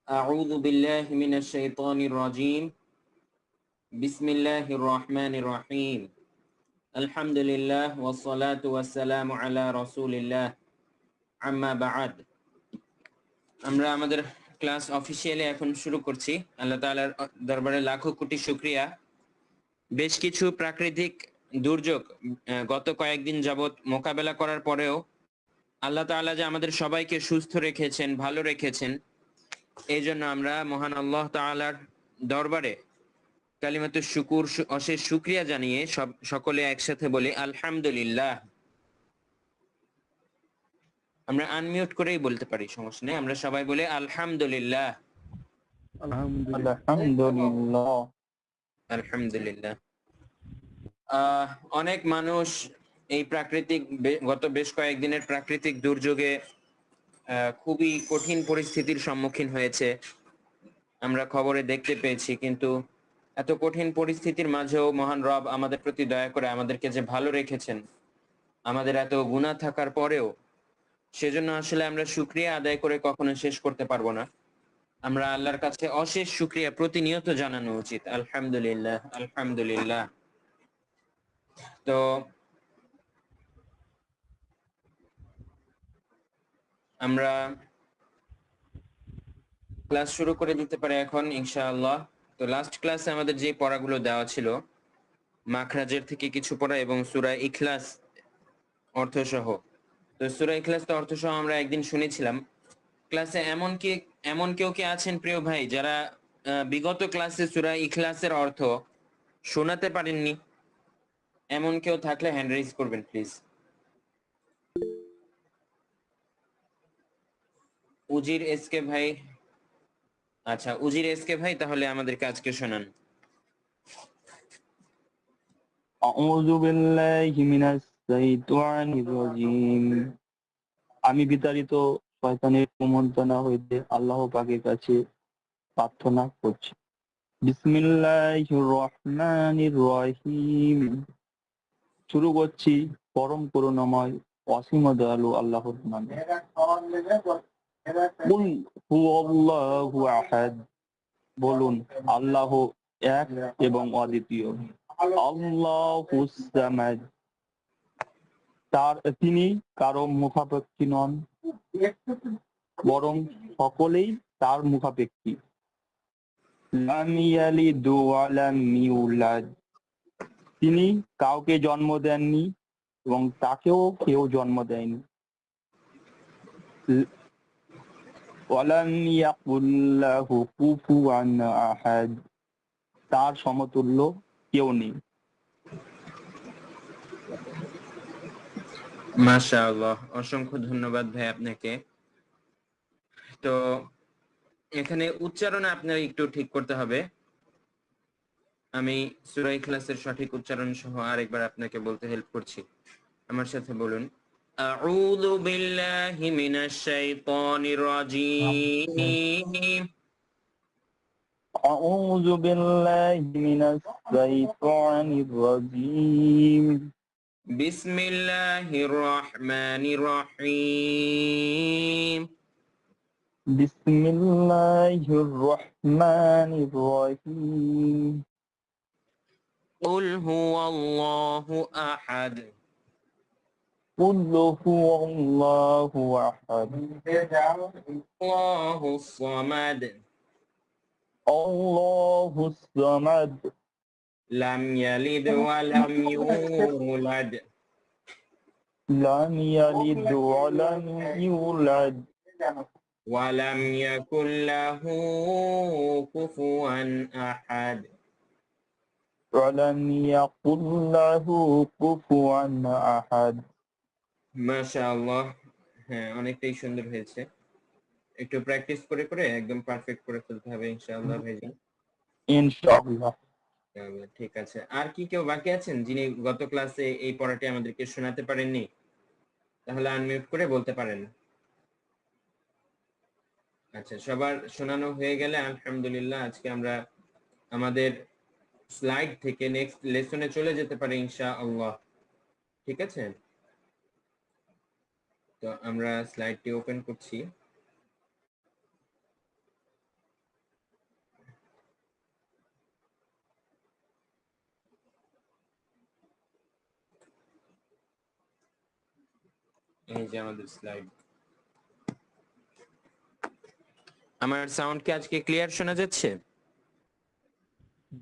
أعوذ بالله من الشيطان الرجيم بسم الله الرحمن الرحيم الحمد لله والصلاة والسلام على رسول الله أما بعد আমরা আমাদের class officially এখন শুরু করছি। আল্লাহ তাআলার দরবারে লাখো কোটি শুকরিয়া। বেশ কিছু প্রাকৃতিক দুর্যোগ গত কয়েকদিন যাবত মোকাবেলা করার পরেও আল্লাহ তাআলা যে আমাদের সবাইকে সুস্থ রেখেছেন, ভালো রেখেছেন, এই জন্য আমরা মহান আল্লাহ তাআলার দরবারে কালিমাতু শুকুর অশেষ শুকরিয়া জানিয়ে সকলে একসাথে বলি আলহামদুলিল্লাহ। আমরা আনমিউট করেই বলতে পারি, সমস্যা নেই। আমরা সবাই বলি আলহামদুলিল্লাহ আলহামদুলিল্লাহ। আলহামদুলিল্লাহ। অনেক মানুষ এই প্রাকৃতিক গত বেশ কয়েকদিনের প্রাকৃতিক দুর্যোগে খুবই কঠিন পরিস্থিতির সম্মুখীন হয়েছে, আমরা খবরে দেখতে পেয়েছি। কিন্তু এত কঠিন পরিস্থিতির মাঝেও মহান রব আমাদের প্রতি দয়া করে আমাদেরকে যে ভালো রেখেছেন, আমাদের এত গুনাহ থাকার পরেও, সেজন্য আসলে আমরা শুকরিয়া আদায় করে কখনো শেষ করতে পারবো না। আমরা আল্লাহর কাছে অশেষ শুকরিয়া প্রতিনিয়ত জানানো উচিত। আলহামদুলিল্লাহ আলহামদুলিল্লাহ। তো আমরা ক্লাস শুরু করে দিতে পারি এখন ইনশাআল্লাহ। তো লাস্ট ক্লাসে আমাদের যে পড়াগুলো দেওয়া ছিল, মাখরাজের থেকে কিছু পড়া এবং সূরা ইখলাস অর্থসহ। তো সূরা ইখলাস তো অর্থসহ আমরা একদিন শুনেছিলাম ক্লাসে। এমন কেউ কি আছেন প্রিয় ভাই যারা বিগত ক্লাসে সূরা ইখলাসের অর্থ শোনাতে পারেননি? এমন কেউ থাকলে হ্যান্ড রেজ করবেন প্লিজ। উজির এসকে ভাই, আচ্ছা উজির এসকে ভাই, তাহলে আমাদেরকে আজকে শোনান। আউযু বিল্লাহি মিনাশ শাইতানির রাজীম। আমি বিতাড়িত শয়তানের কুমন্ত্রণা হইতে আল্লাহ পাকের কাছে প্রার্থনা করছি। বিসমিল্লাহির রহমানির রহিম। শুরু করছি পরম করুণাময় অসীম দয়ালু আল্লাহর নামে। কুল হুয়াল্লাহু আহাদ। বলুন আল্লাহ এক এবং অদ্বিতীয়। আল্লাহুস সামাদ। তিনি কারো মুখাপেক্ষী নন, বরং সকলেই তার মুখাপেক্ষী। লাম ইয়ালিদ ওয়া লাম ইউলাদ। তিনি কাউকে জন্ম দেননি এবং তাকেও কেউ জন্ম দেয়নি। ওয়ালাম ইয়াকুল লাহু কুফুয়ান আহাদ। তার সমতুল্য কেউ নেই। মাশাআল্লাহ, অসংখ্য ধন্যবাদ ভাই আপনাকে। তো এখানে উচ্চারণ আপনার একটু ঠিক করতে হবে। আমি সূরা ইখলাসের সঠিক উচ্চারণ সহ আরেকবার আপনাকে বলতে হেল্প করছি। আমার সাথে বলুন, আউযু বিল্লাহি মিনাশ শাইতানির রাজীম। আউযু বিল্লাহি মিনাশ শাইতানির রাজীম। বিসমিল্লাহির রহমানির রহিম। বিসমিল্লাহির রহমানির রহিম। কুল হুয়াল্লাহু আহাদ। কুল হুয়াল্লাহু আহাদ। আল্লাহুস সামাদ। আল্লাহুস সামাদ। লাম ইয়ালিদ ওয়া লাম ইউলাদ। লাম ইয়ালিদ ওয়া লাম ইউলাদ। ওয়া লাম ইয়াকুল লাহু কুফুয়ান আহাদ। ওয়া লাম ইয়াকুল লাহু কুফুয়ান আহাদ। মাশাআল্লাহ, হ্যাঁ অনেকটাই সুন্দর হয়েছে। একটু প্র্যাকটিস করে করে একদম পারফেক্ট করে ফেলতে হবে ইনশাআল্লাহ ভাইজান। ইনশাআল্লাহ। ঠিক আছে। আর কি কেউ বাকি আছেন যিনি গত ক্লাসে এই পড়াটি আমাদেরকে শোনাতে পারেননি? তাহলে আনমিউট করে বলতে পারেন। আচ্ছা, সবার শোনানো হয়ে গেলে আলহামদুলিল্লাহ। আজকে আমরা আমাদের স্লাইড থেকে নেক্সট লেসনে চলে যেতে পারি ইনশাআল্লাহ। ঠিক আছে, তো আমরা স্লাইডটি ওপেন করছি। এই যে আমাদের স্লাইড। আমার সাউন্ড কি আজকে ক্লিয়ার শোনা যাচ্ছে?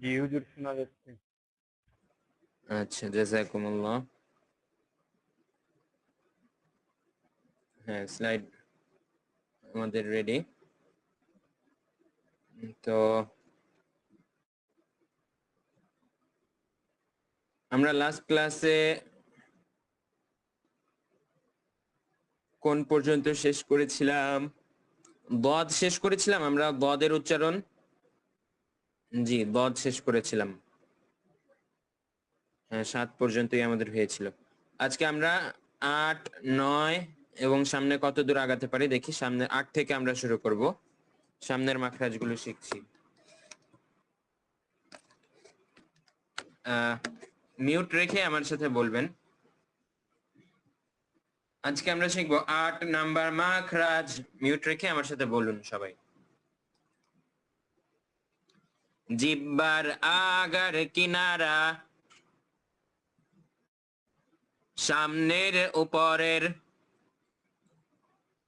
জি হুজুর, শোনা যাচ্ছে। আচ্ছা, জাযাকুমুল্লাহ। হ্যাঁ, স্লাইড আমাদের রেডি। তো আমরা লাস্ট ক্লাসে কোন পর্যন্ত শেষ করেছিলাম? বদ শেষ করেছিলাম আমরা, বদের উচ্চারণ। জি, বদ শেষ করেছিলাম। হ্যাঁ, 7 পর্যন্তই আমাদের হয়েছিল। আজকে আমরা 8, 9 এবং সামনে কত দূর আগাতে পারি দেখি। সামনে 8 থেকে আমরা শুরু করব। সামনের মাখরাজগুলো শিখছি। মিউট রেখে আমার সাথে বলবেন। আজকে আমরা শিখবো 8 নাম্বার মাখরাজ। মিউট রেখে আমার সাথে বলুন সবাই। জিব্বার আগার কিনারা, সামনের উপরের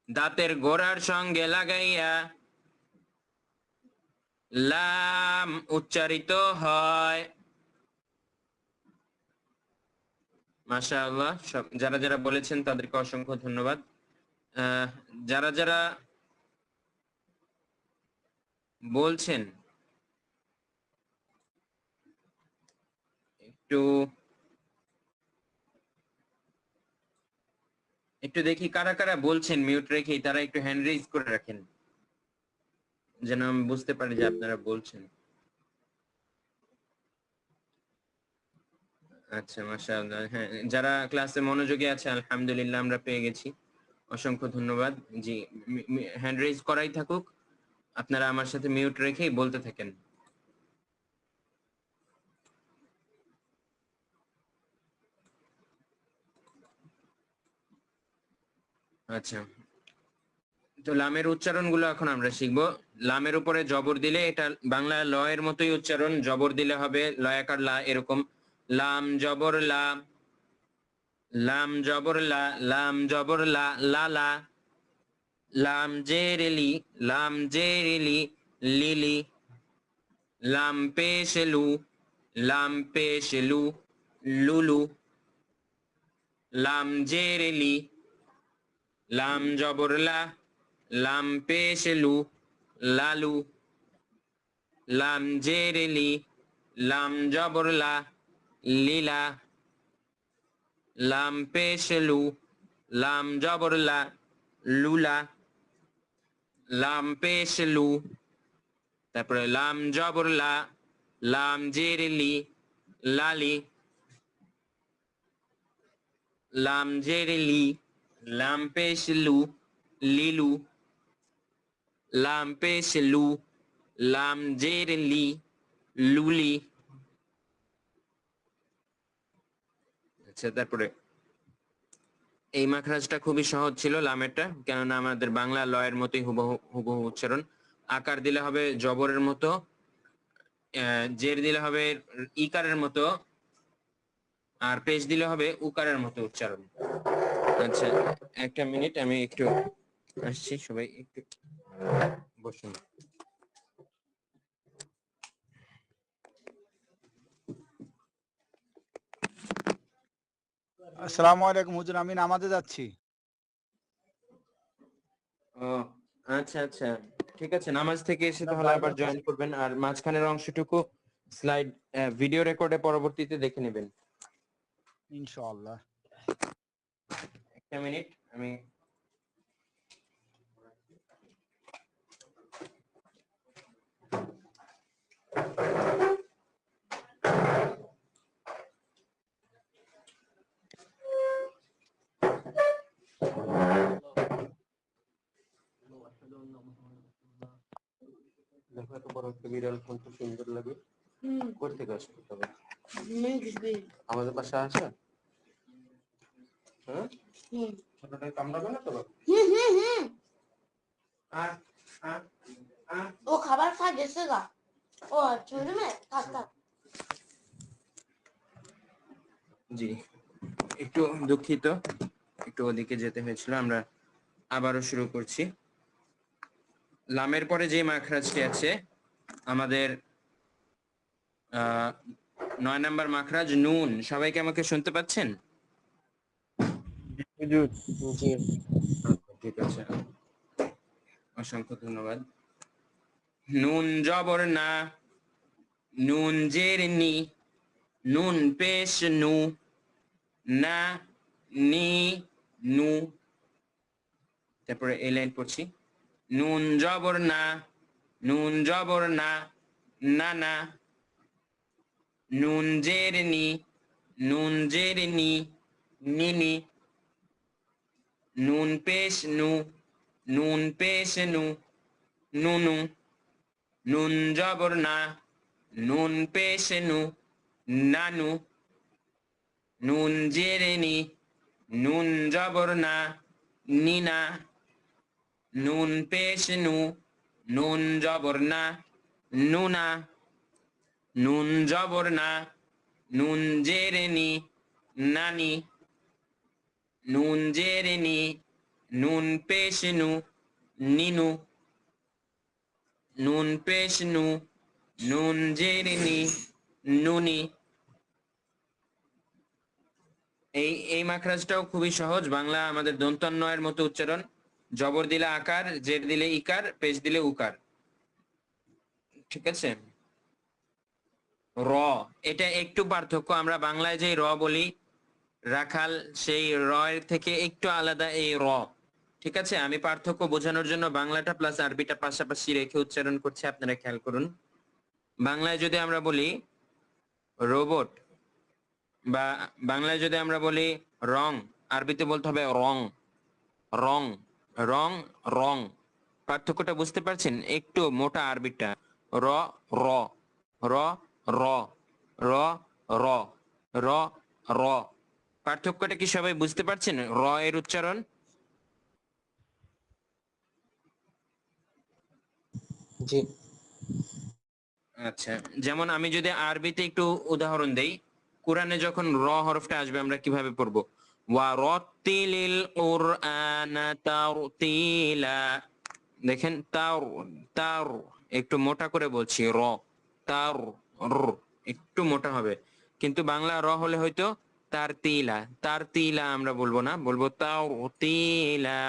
দাঁতের গোড়ার সঙ্গে লাগাইয়া লাম উচ্চারিত হয়। মাশাআল্লাহ, যারা যারা বলেছেন তাদেরকে অসংখ্য ধন্যবাদ। যারা যারা বলছেন একটু একটু দেখি কারা কারা বলছেন মিউট রেখে, তারা একটু হ্যান্ড রেজ করে রাখেন যেন আমি বুঝতে পারি যে আপনারা বলছেন। আচ্ছা, মাশাআল্লাহ। হ্যাঁ, যারা ক্লাসে মনোযোগী আছে আলহামদুলিল্লাহ, আমরা পেয়ে গেছি। অসংখ্য ধন্যবাদ। জি, হ্যান্ড রেজ করাই থাকুক, আপনারা আমার সাথে মিউট রেখেই বলতে থাকেন। আচ্ছা, তো লামের উচ্চারণগুলো এখন আমরা শিখবো। লামের উপরে জবর দিলে এটা বাংলা ল এর মতোই উচ্চারণ, জবর দিলে হবে লয়াকার লা, এরকম লাম জবর লা, লাম জবর লা, লাম জবর লা, লা লা, লাম জেরেলি, লাম জেরেলি, লিলি, লাম পেশেলু, লাম পেশেলু, লুলু, লাম জেরেলি, লাম জবর লা, লাম পেশেলু, লালু, লাম জেরেলি, লাম জবর লা, লীলা, লাম পেশেলু, লাম জবর লা, লুলা, লাম পেশেলু, তারপরে লাম জবর লা, লাম জেরেলি, লালি, লাম জেরেলি, লাম পেশেলু, লিলু, লাম পেশেলু, লাম জেরেলি, লুলি। আচ্ছা, তারপরে এই মাখরাজটা খুবই সহজ ছিল লামেরটা, কেননা আমাদের বাংলা লয়ের মতোই হুবহু উচ্চারণ। আকার দিলে হবে জবরের মতো, জের দিলে হবে ইকারের মতো, আর পেশ দিলে হবে উকারের মতো উচ্চারণ। আচ্ছা, একটা মিনিট, আমি একটু আসছি, সবাই একটু বসুন। আসসালামু আলাইকুম হুজুর, আমি নামাজে যাচ্ছি। ও আচ্ছা আচ্ছা, ঠিক আছে, নামাজ থেকে এসে তাহলে আবার জয়েন করবেন, আর মাঝখানের অংশটুকু স্লাইড ভিডিও রেকর্ডে পরবর্তীতে দেখে নেবেন। ইনশাআল্লাহ। একটা মিনিট, আমি দেখো এত বড় একটা বিড়াল কত সুন্দর লাগে। কোথা থেকে আসবে তবে? আমাদের পাশে আসে? হ্যাঁ, ছোটটাই কামড়াবে না তো? আর আর আর वो खबर खा जैसे का ओ छोड़ में खाता জি, একটু দুঃখিত, একটু ওদিকে যেতে হয়েছিল। আমরা আবারও শুরু করছি। লামের পরে যে মাখরাজটি আছে আমাদের 9 নম্বর মাখরাজ নুন। সবাইকে আমাকে শুনতে পাচ্ছেন? হুজুর। জি। ঠিক আছে, অসংখ্য ধন্যবাদ। নুন জবর না, নুন জের নি, নুন পেশ নু, না নি নু। তারপরে এই লাইন পড়ছি, নুন জবর না, নুন জবর না, না না, নুন জের নি, নুন জের নি, নি নি, নুন পেশ নু, নুন পেশ নু, নু নু, নুন জবর না, নুন পেশ নু, নানু, নুন জের নি, নুন জবর না, নিনা, নুন পেশ নু, নুন জবর না, নুনা, নুন জবর না, নুন জের নি, নানি, নুন জের নি, নুন পেশ নু, নিনু, নুন পেশ নু, নুন জের নি, নুনি। এই মাখরাজটাও খুবই সহজ। বাংলা আমাদের দন্তন্বয়ের মতো উচ্চারণ। জবর দিলে আকার, জের দিলে ইকার, পেশ দিলে উকার। ঠিক আছে। র, এটা একটু পার্থক্য। আমরা বাংলায় যে র বলি রাখাল, সেই র এর থেকে একটু আলাদা এই র। ঠিক আছে, আমি পার্থক্য বোঝানোর জন্য বাংলাটা প্লাস আরবিটা পাশাপাশি রেখে উচ্চারণ করছি, আপনারা খেয়াল করুন। বাংলায় যদি আমরা বলি রোবট, বা বাংলায় যদি আমরা বলি রং, আরবিতে বলতে হবে রং, রং, রং, রং। পার্থক্যটা বুঝতে পারছেন? একটু মোটা আরবিটা র, র, র, র, র, র, র, র। পার্থক্যটা কি সবাই বুঝতে পারছেন? র এর উচ্চারণ। জি। আচ্ছা, যেমন আমি যদি আরবিতে একটু উদাহরণ দেই, কোরআনে যখন র হরফটা আসবে আমরা কিভাবে পড়বো? ওয়ারাত্তিলিল কুরআনা তারতিলা। দেখেন তার, তার একটু মোটা করে বলছি, র, তার, র একটু মোটা হবে। কিন্তু বাংলা র হলে হয়তো তার তিলা, তার তিলা আমরা বলবো না, বলবো তার তিলা।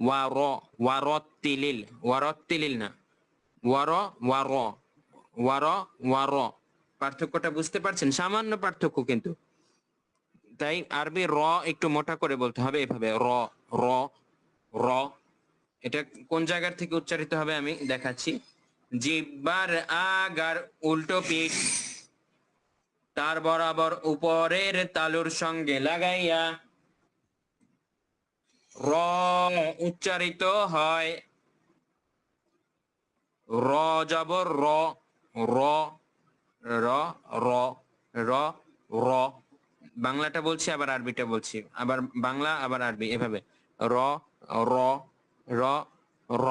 ওয়ার, ওয়ারত্তিলিল, ওয়ারত্তিলিল না, ওয়ার, ওয়ার, ওয়ার, ওয়ার। পার্থক্যটা বুঝতে পারছেন? সামান্য পার্থক্য কিন্তু। তাই আরবি র একটু মোটা করে বলতে হবে, এভাবে র, র, র। এটা কোন জায়গার থেকে উচ্চারিত হবে আমি দেখাচ্ছি। জিহ্বার আগার উল্টো পিঠ তার বরাবর উপরের তালুর সঙ্গে লাগাইয়া র উচ্চারিত হয়। র জবর র, র, র, র, র, র। বাংলাটা বলছি আবার আরবিটা বলছি, আবার বাংলা আবার আরবি, এভাবে র, র, র, র।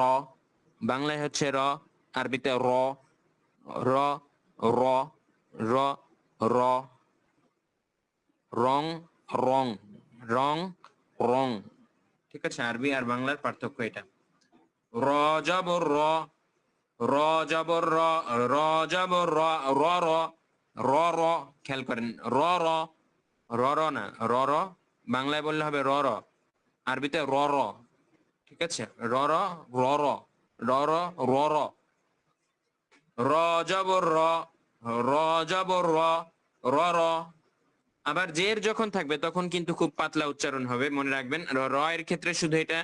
বাংলায় হচ্ছে র, আরবিতে র, র, র, র, র। রং, রং, রং, রং। ঠিক আছে, আরবি আর বাংলার পার্থক্য এটা। র জবর র, র জবর র, র জবর র, র, র, র, র। খেয়াল করেন, র, র, র, র না, র, র। বাংলায় বললে হবে র, র, আরবিতে র, র। ঠিক আছে, র, র, র, র, র, র, র, র। র জবর র, র জবর র, র, র। আবার জের যখন থাকবে তখন কিন্তু খুব পাতলা উচ্চারণ হবে, মনে রাখবেন। র এর ক্ষেত্রে শুধু এটা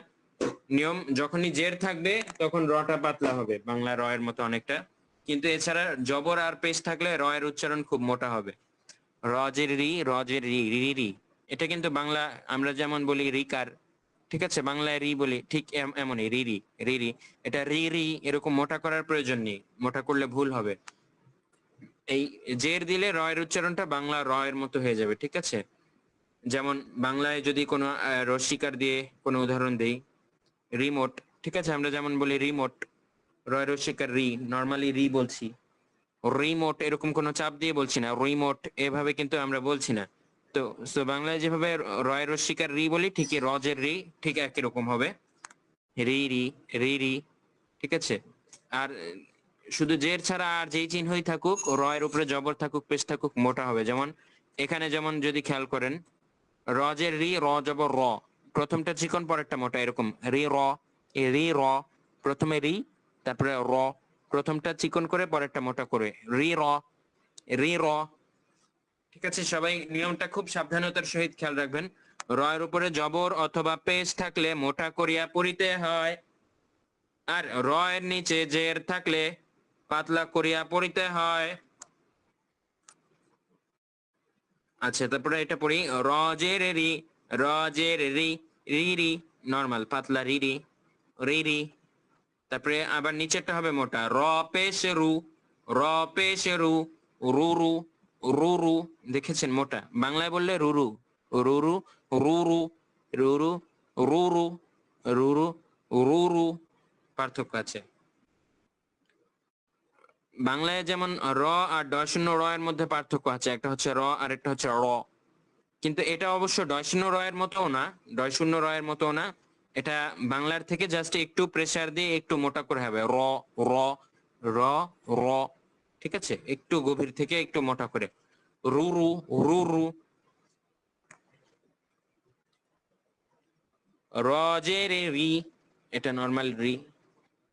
নিয়ম, যখনই জের থাকবে তখন রটা পাতলা হবে, বাংলা র এর মতো অনেকটা। কিন্তু এছাড়া জবর আর পেশ থাকলে র এর উচ্চারণ খুব মোটা হবে। রজের রি, রজের রি, রি রি। এটা কিন্তু বাংলা আমরা যেমন বলি রিকার, ঠিক আছে, বাংলায় রি বলি, ঠিক এমনই রি রি, রি রি। এটা রি রি এরকম মোটা করার প্রয়োজন নেই, মোটা করলে ভুল হবে। এই জের দিলে র এর উচ্চারণটা বাংলা র এর মতো হয়ে যাবে। ঠিক আছে, যেমন বাংলায় যদি কোনো রস্বীকার দিয়ে কোনো উদাহরণ দেই, রিমোট। ঠিক আছে, আমরা যেমন বলি রিমোট, র এর রস্বীকার রি, নর্মালি রি বলছি। রিমোট এরকম কোনো চাপ দিয়ে বলছি না, রিমোট এভাবে কিন্তু আমরা বলছি না। তো সো বাংলায় যেভাবে রয়ের রস্বীকার রি বলি, ঠিকই রজের রি ঠিক একই রকম হবে, রি রি রি রি। ঠিক আছে। আর শুধু জের ছাড়া আর যেই চিহ্নই থাকুক, রয়ের উপরে জবর থাকুক পেশ থাকুক, মোটা হবে। যেমন এখানে যেমন যদি খেয়াল করেন, রজের রি র জবর র, প্রথমটা চিকন পরেরটা মোটা, এরকম রি র, এ রি র, প্রথমে রি তারপরে র, প্রথমটা চিকন করে পরেরটা মোটা করে, রি র রি র। ঠিক আছে, সবাই নিয়মটা খুব সাবধানতার সহিত খেয়াল রাখবেন। রয়ের উপরে জবর অথবা পেশ থাকলে মোটা করিয়া পড়িতে হয়, আর রয়ের নিচে জের থাকলে পাতলা করিয়া পড়িতে হয়। আচ্ছা, তারপরে এটা পড়ি, রজের রি রজের রি রি রি, নর্মাল পাতলা রি রি রি রি। তারপরে আবার নিচেরটা হবে মোটা, র পেশ রু র পেশ রু রু রু রু রু। দেখেছেন, মোটা। বাংলায় বললে রুরু রুরু রুরু রুরু রুরু রুরু রুরু, পার্থক্য আছে। বাংলায় যেমন র আর ড শূন্য র এর মধ্যে পার্থক্য আছে, একটা হচ্ছে র আর একটা হচ্ছে র। কিন্তু এটা অবশ্য ড শূন্য র এর মতো না, ড শূন্য র এর মতো না। এটা বাংলার থেকে জাস্ট একটু প্রেসার দিয়ে একটু মোটা করে হবে, র র র র। ঠিক আছে, একটু গভীর থেকে একটু মোটা করে, রু রু রু রু। রজের রি, এটা নর্মাল রি।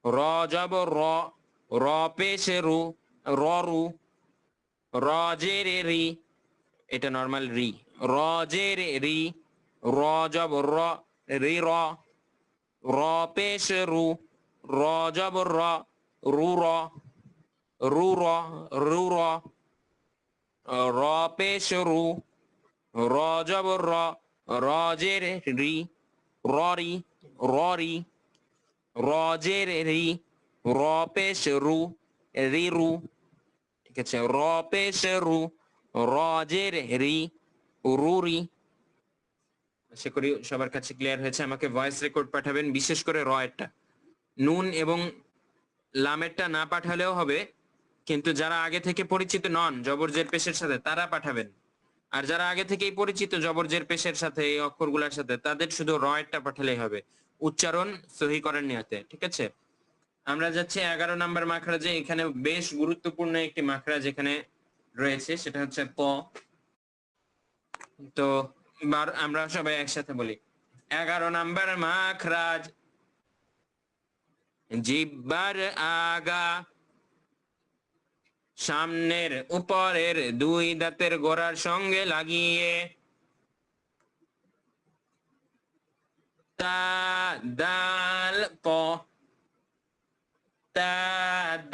র জব র র পেশ রু র রু। রজের রি, এটা নর্মাল রি। রজের রি, র জব র রি র, র পেশ রু র জব র রু র রু র রু র, র পেশ রু র জব র রজের রি ররি ররি, রজের রি র পেশ রু রি রু। ঠিক আছে, র পেশ রু রজের রি রুরি। আশা করি সবার কাছে ক্লিয়ার হয়েছে। আমাকে ভয়েস রেকর্ড পাঠাবেন, বিশেষ করে র এরটা। নুন এবং লামেরটা না পাঠালেও হবে, কিন্তু যারা আগে থেকে পরিচিত নন জবর জের পেশের সাথে তারা পাঠাবেন। আর যারা আগে থেকেই পরিচিত জবর জের পেশের সাথে, এই অক্ষরগুলোর সাথে, তাদের শুধু র এরটা পাঠালেই হবে, উচ্চারণ সহি করার নিয়তে। ঠিক আছে, আমরা যাচ্ছি 11 নাম্বার মাখরাজে। এখানে বেশ গুরুত্বপূর্ণ একটি মাখরাজ এখানে রয়েছে, সেটা হচ্ছে প। তো এবার আমরা সবাই একসাথে বলি, 11 নাম্বার মাখরাজ, জিব্বার আগা সামনের উপরের দুই দাঁতের গোড়ার সঙ্গে লাগিয়ে, তা দাল প তা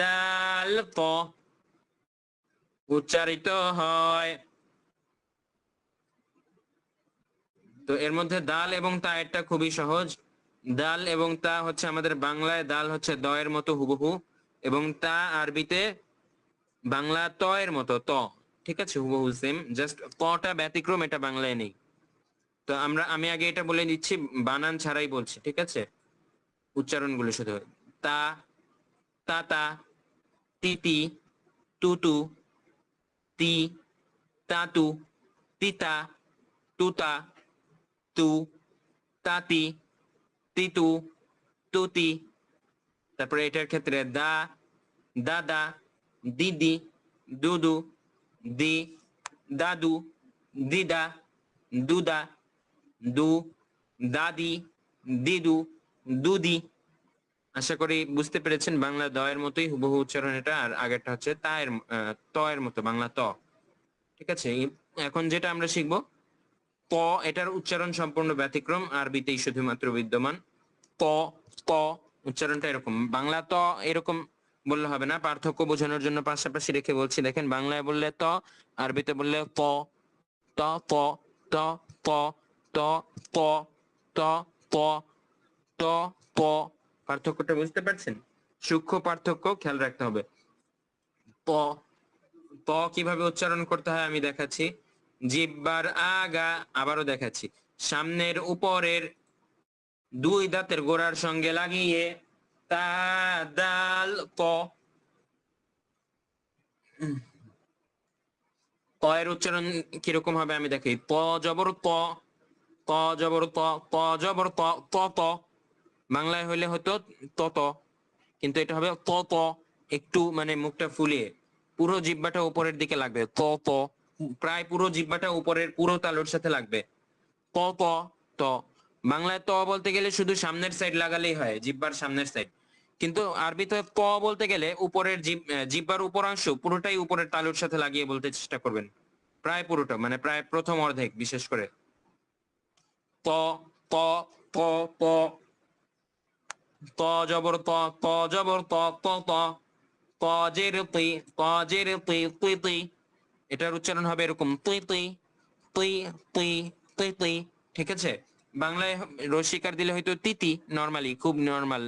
দাল প উচ্চারিত হয়। তো এর মধ্যে দাল এবং তা এটা খুবই সহজ। দাল এবং তা হচ্ছে আমাদের বাংলায় দাল হচ্ছে দ এর মতো হুবহু, এবং তা আরবিতে বাংলা ত এর মতো ত। ঠিক আছে, হুবহু সেম, জাস্ট তটা ব্যতিক্রম, এটা বাংলায় নেই। তো আমি আগে এটা বলে দিচ্ছি, বানান ছাড়াই বলছি। ঠিক আছে, উচ্চারণগুলো শুধু, তা তাতা তিতি তুতু তি তাতু তিতা তুতা তু তাতি তিতু তুতি। তারপরে এটার ক্ষেত্রে দা দাদা দিদি দুদু দি দাদু দিদা দুদা দু দাদি দিদু দুদি। আশা করি বুঝতে পেরেছেন, বাংলা দ এর মতোই হুবহু উচ্চারণ এটা, আর আগেরটা হচ্ছে তা এর ত এর মতো, বাংলা ত। ঠিক আছে, এখন যেটা আমরা শিখবো প, এটার উচ্চারণ সম্পূর্ণ ব্যতিক্রম, আরবিতেই শুধুমাত্র বিদ্যমান। প প উচ্চারণটা এরকম, বাংলা ত এরকম বললে হবে না, পার্থক্য বোঝানোর জন্য পাশাপাশি রেখে বলছি। দেখেন, বাংলায় বললে ত, আরবিতে বললে প, ত প ত প ত প ত প ত প। পার্থক্যটা বুঝতে পারছেন? সূক্ষ্ম পার্থক্য খেয়াল রাখতে হবে। প প কিভাবে উচ্চারণ করতে হয় আমি দেখাচ্ছি। জিহ্বার আগা, আবারও দেখাচ্ছি, সামনের উপরের দুই দাঁতের গোড়ার সঙ্গে লাগিয়ে, তা দাল প ত এর উচ্চারণ কিরকম হবে আমি দেখি। ত জবর ত, ত জবর ত, ত জবর ত, ত ত। বাংলায় হইলে হতো তত, কিন্তু এটা হবে ত ত। একটু মানে মুখটা ফুলিয়ে পুরো জিহ্বাটা উপরের দিকে লাগবে, ত ত। প্রায় পুরো জিহ্বাটা উপরের পুরো তালুর সাথে লাগবে, ত ত ত। বাংলায় ত বলতে গেলে শুধু সামনের সাইড লাগালেই হয়, জিহ্বার সামনের সাইড। কিন্তু আরবিতে ত বলতে গেলে উপরের জিহ্বার উপরাংশ পুরোটাই উপরের তালুর সাথে লাগিয়ে বলতে চেষ্টা করবেন, প্রায় পুরোটা, মানে প্রায় প্রথম অর্ধেক বিশেষ করে। ত ত ত ত, ত জবর ত, ত জবর ত, ত ত। ত জের তি, ত জের তি, তুই তুই। এটার উচ্চারণ হবে এরকম, তুই তুই, তুই তুই, তুই তুই। ঠিক আছে। বাংলায় রসিকার দিলে হয়তো তিতি, নরমালি খুব নরমাল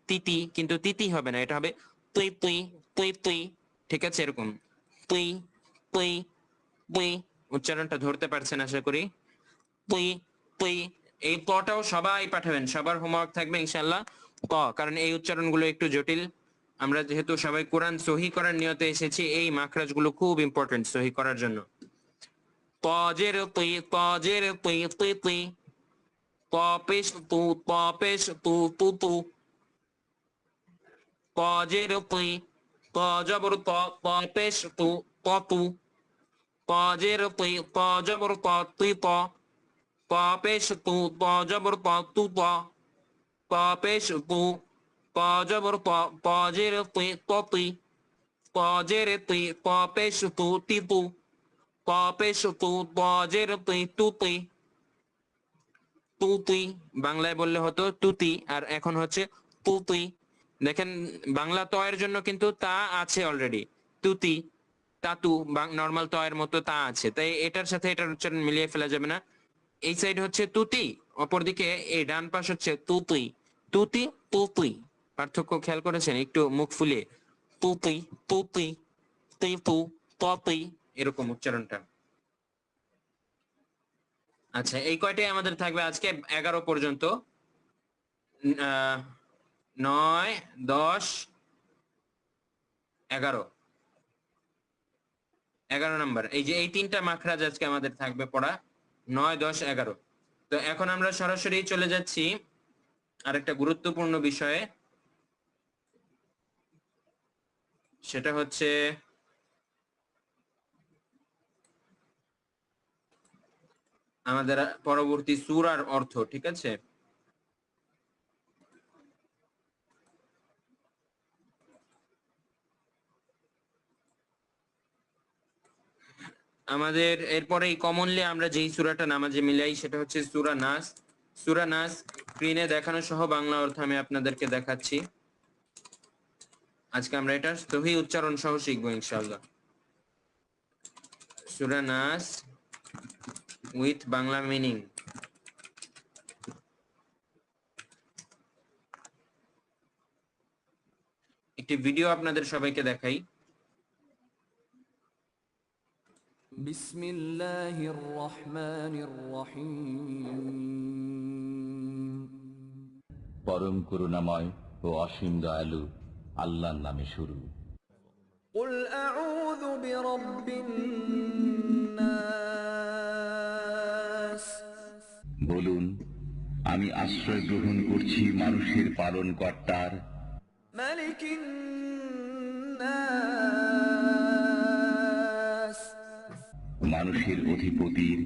তিতি, কিন্তু তিতি হবে না, এটা হবে তুই তুই, তুই তুই। ঠিক আছে, এরকম তুই তুই তুই। উচ্চারণটা ধরতে পারছেন আশা করি। তুই তুই। এই তটাও সবাই পাঠাবেন, সবার হোমওয়ার্ক থাকবে ইনশাল্লাহ ত, কারণ এই উচ্চারণগুলো একটু জটিল। আমরা যেহেতু সবাই কোরআন সহি করার নিয়তে এসেছি, এই মাখরাজ গুলো খুব ইম্পর্টেন্ট সহি করার জন্য। তাজের তুই, তাজের তুই, তুই তুই। তাপেশ তু, তাপেশ তু, তু তু। তাজের তুই, তাজবর ত, তাপেশ তু, ত তু। তাজের তুই, তাজবর ত, তুই ত। তাপেশ তু, তাজবর ত, তু ত। তাপেশ তু, তাজবর ত, তাজের তুই, ত তুই। তাজের তুই, তাপেশ তু, তি তু। তাপেশ তু, তাজের তুই, তু তুই। তুই বাংলায় বললে হতো তুতি, আর এখন হচ্ছে তুই। দেখেন বাংলা ত এর জন্য কিন্তু তা আছে অলরেডি, তুতি, তাতু। নর্মাল ত এর মতো তা আছে, তাই এটার সাথে এটার উচ্চারণ মিলিয়ে ফেলা যাবে না। এই সাইড হচ্ছে তুতি, অপরদিকে এই ডান পাশ হচ্ছে তুই। তুতি তুই। পার্থক্য খেয়াল করেছেন একটু মুখ ফুলিয়ে? তুই তুই, তুই তু, তুই, এরকম উচ্চারণটা। আচ্ছা, এই কয়টাই আমাদের থাকবে আজকে 11 পর্যন্ত। 9, 10, 11, 11 নাম্বার। এই যে এই তিনটা মাখরাজ আজকে আমাদের থাকবে পড়া, 9, 10, 11। তো এখন আমরা সরাসরি চলে যাচ্ছি আরেকটা গুরুত্বপূর্ণ বিষয়ে, সেটা হচ্ছে আমাদের পরবর্তী সূরার অর্থ। ঠিক আছে, আমাদের এরপরেই কমনলি আমরা যেই সূরাটা নামাজে মিলাই সেটা হচ্ছে সূরা নাস। সূরা নাস স্ক্রিনে দেখানো সহ বাংলা অর্থ আমি আপনাদেরকে দেখাচ্ছি। আজকে আমরা এটা সহি উচ্চারণ সহ শিখবো ইনশাআল্লাহ। সূরা নাস উইথ বাংলা মিনিং। একটি ভিডিও আপনাদের সবাইকে দেখাই। বিসমিল্লাহির রহমানির রহিম। পরম করুণাময় ও অসীম দয়ালু আল্লাহর নামে শুরু। কুল আউযু বিরাব্বিন নাস। বলুন, আমি আশ্রয় গ্রহণ করছি মানুষের পালন কর্তার, মালিকিন নাস। মানুষের অধিপতির।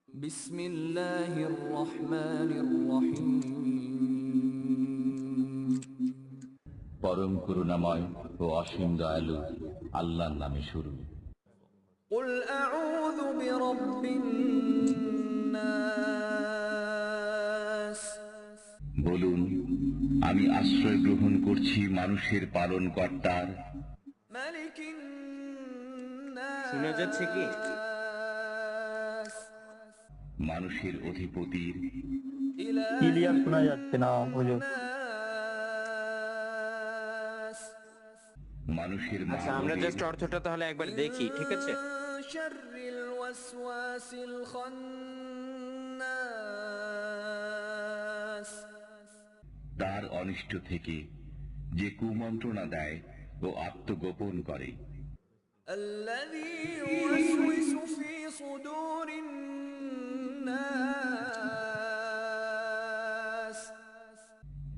বিসমিল্লাহির রহমানির রহিম। পরম করুণাময় ও অসীম দয়ালু আল্লাহর নামে শুরু। কুল আউযু বিরাব্বিন নাস। বলুন, আমি আশ্রয় গ্রহণ করছি মানুষের পালন কর্তার, মালিকিন নাস। শোনা যাচ্ছে কি? মানুষের অধিপতির। ক্লিয়ার শোনা যাচ্ছে না হুজুর। মানুষের আচ্ছা, আমরা জাস্ট অর্থটা তাহলে একবার দেখি, ঠিক আছে? শাররিল ওয়াসওয়াসিল খান্নাস। তার অনিষ্ট থেকে যে কুমন্ত্রণা দেয় ও আত্মগোপন করে। الذي يوسوس في صدور الناس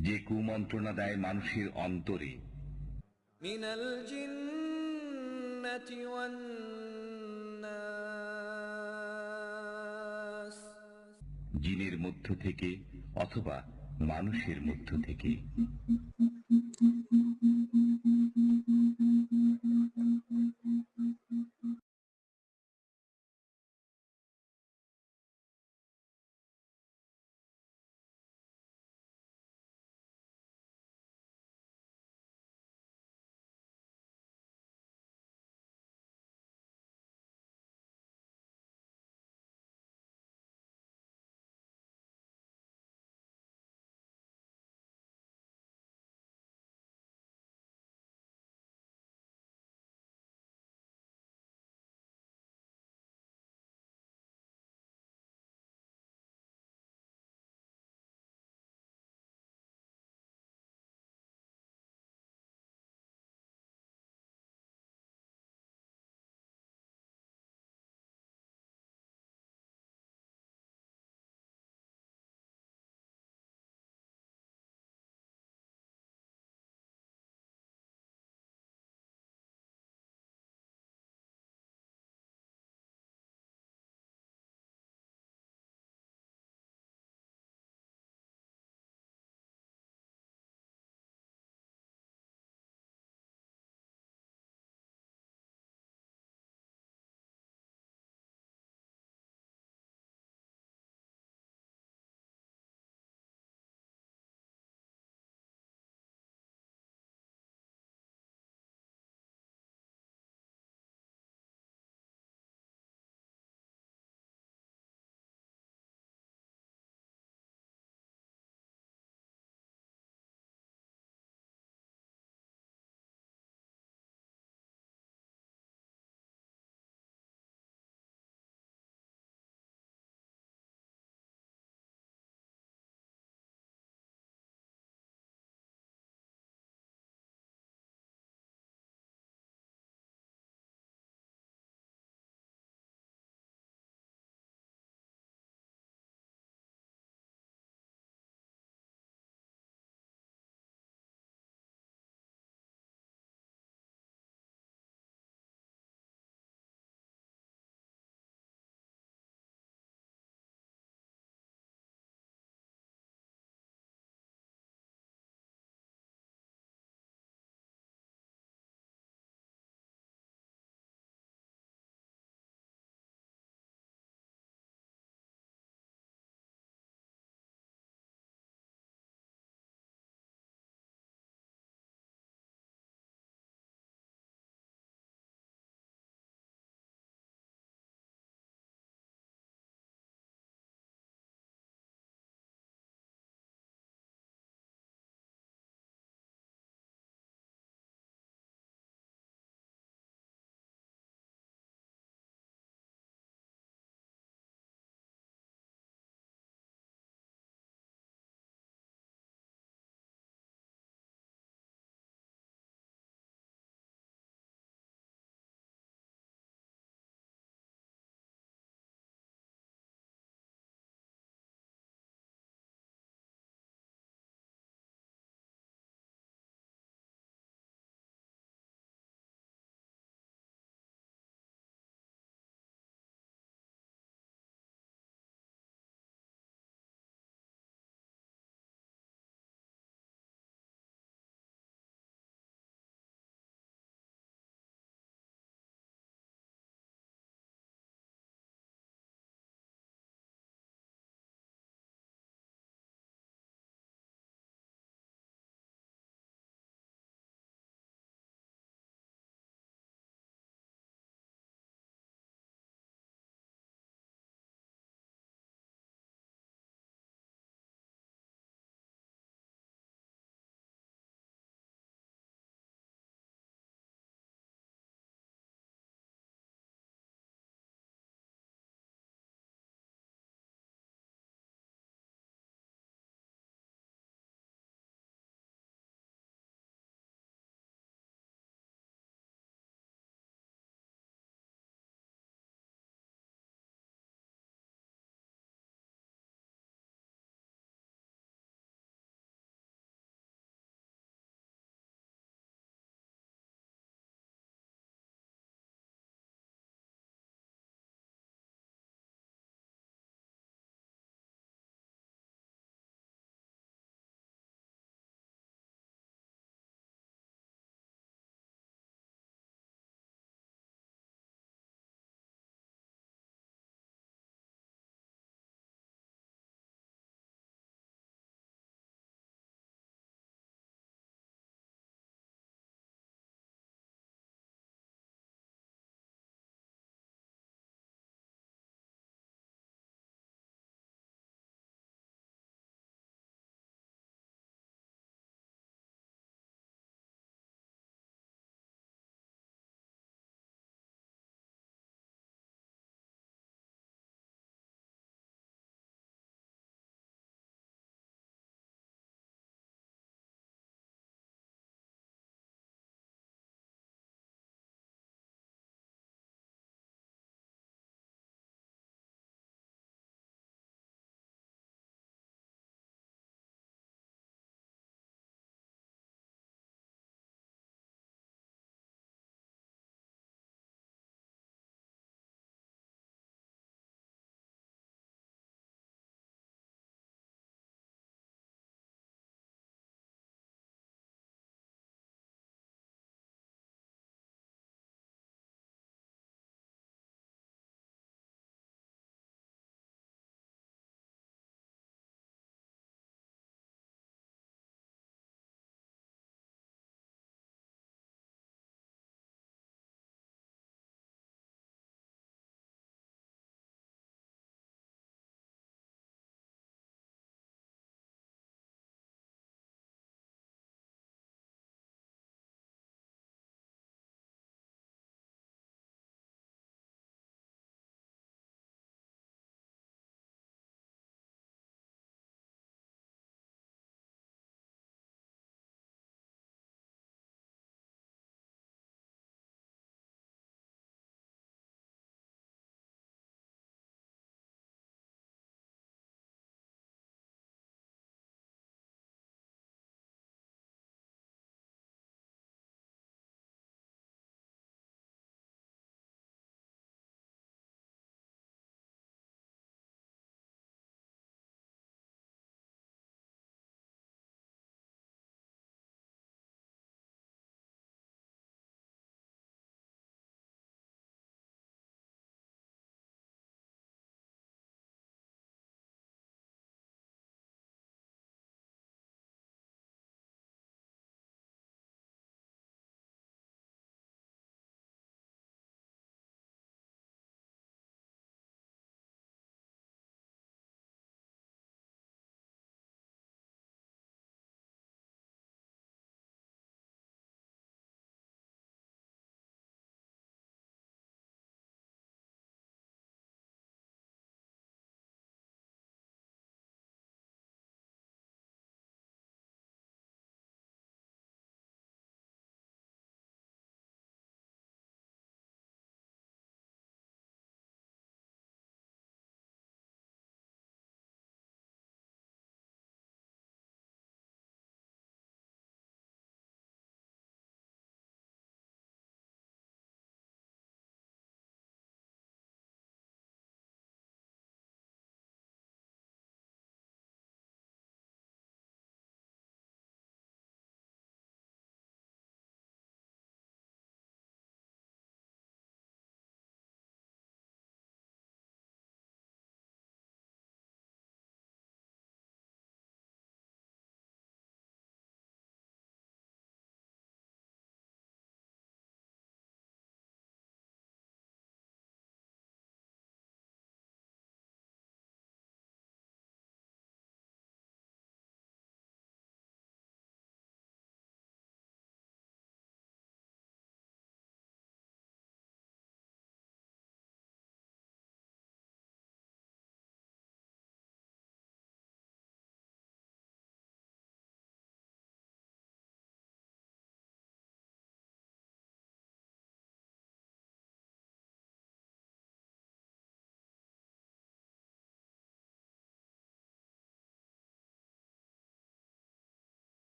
যে কুমন্ত্রণা দেয় মানুষের অন্তরে, من الجنة والناس জিনের মধ্য থেকে অথবা মানুষের মধ্য থেকে।